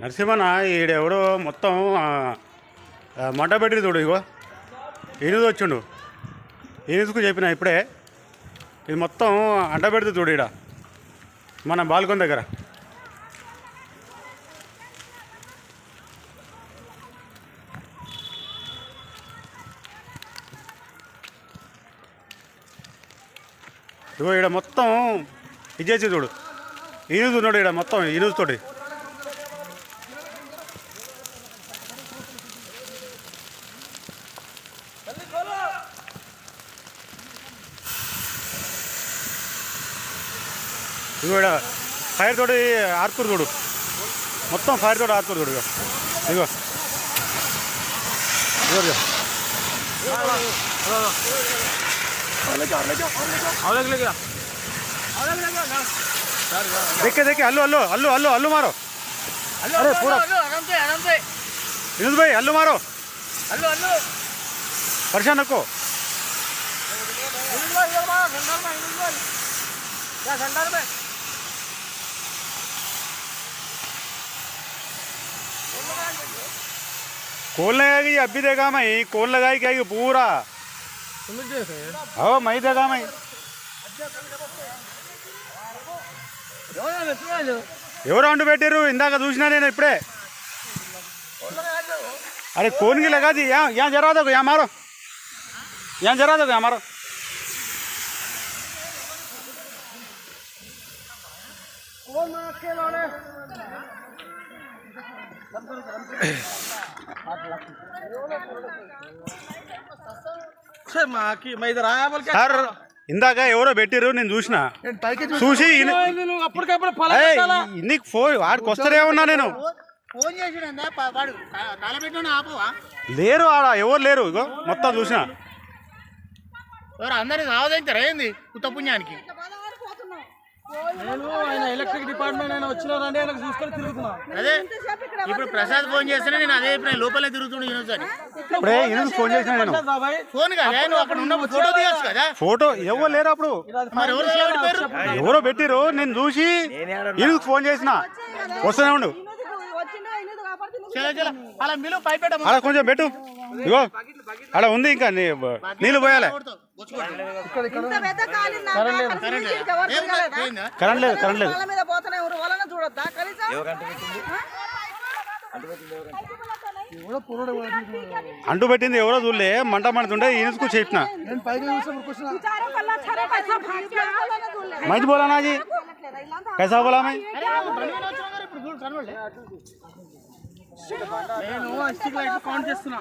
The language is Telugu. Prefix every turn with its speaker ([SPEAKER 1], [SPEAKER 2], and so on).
[SPEAKER 1] నరసింహన ఈడెవడో మొత్తం మంట పెట్టి చూడు. ఇగో ఈయనది వచ్చిండు. ఈయనకు చెప్పిన ఇప్పుడే ఇది మొత్తం అంట పెడుతుంది చూడు. ఈడ మన బాల్కొన్ దగ్గర ఇగో ఈడ మొత్తం ఇది చేసి చూడు. ఈనుజు ఉన్నాడు ఈడ మొత్తం ఈనుజుతోటి. ఇగో ఇక్కడ ఫైర్ తోటి ఆర్కూరు చూడు. మొత్తం ఫైర్ తోటి ఆర్కూరు చూడు. ఇగో ఇగో देखे देखे hello hello hello hello hello मारो. अरे पूरा विनोद भाई हल्लो मारो. हल्लो हल्लो परेशान रखो. कौन लगाएगी? अभी देगा मैं. कौन लगाई क्या पूरा? हाँ मैं देगा मैं. ఎవరు అంటు పెట్టారు? ఇందాక చూసినా నేను ఇప్పుడే. अरे कौन की लगा दी? यहाँ जरा दो, यहाँ मारो, यहाँ जरा दो, यहाँ मारो. సార్ ఇందాక ఎవరో పెట్టిరు, నేను చూసిన. చూసి నీకు ఫోన్ వాడికి వస్తారేమన్నా. నేను లేరు ఆడ, ఎవరు లేరు. ఇగో మొత్తం చూసిన.
[SPEAKER 2] అందరికి ఆవదించారా ఏంది ఉత్త పుణ్యానికి?
[SPEAKER 3] నేను ఆయన ఎలక్ట్రిక్ డిపార్ట్మెంట్ ఆయన వచ్చినారండి, ఆయన చూసుకొని తిరుగుతున్నా.
[SPEAKER 2] అదే ఇప్పుడు ప్రసాద్ ఫోన్ చేస్తేనే నేను అదే లోపలే తిరుగుతుండే.
[SPEAKER 1] ఫోన్ చేసిన నేను.
[SPEAKER 2] ఫోన్ కదా నువ్వు అక్కడ ఉన్న ఫోటో తీయచ్చు కదా.
[SPEAKER 1] ఫోటో ఎవరు లేరు అప్పుడు. ఎవరో పెట్టిరు, నేను చూసి ఈయనకు ఫోన్ చేసిన. వస్తూనే ఉండు. అలా కొంచెం పెట్టు. ఇగో అలా ఉంది. ఇంకా నీళ్ళు పోయాలి. కరెంట్ లేదు, కరెంట్ లేదు. అంటు పెట్టింది ఎవరో చూడలే. మంట మండుతుంటే ఈయనకు చెప్పిన. మైత్ బోలా నాజీ कैसा बोला मैं?
[SPEAKER 3] నేను స్టిక్ లైట్ కౌంట్ చేస్తున్నా.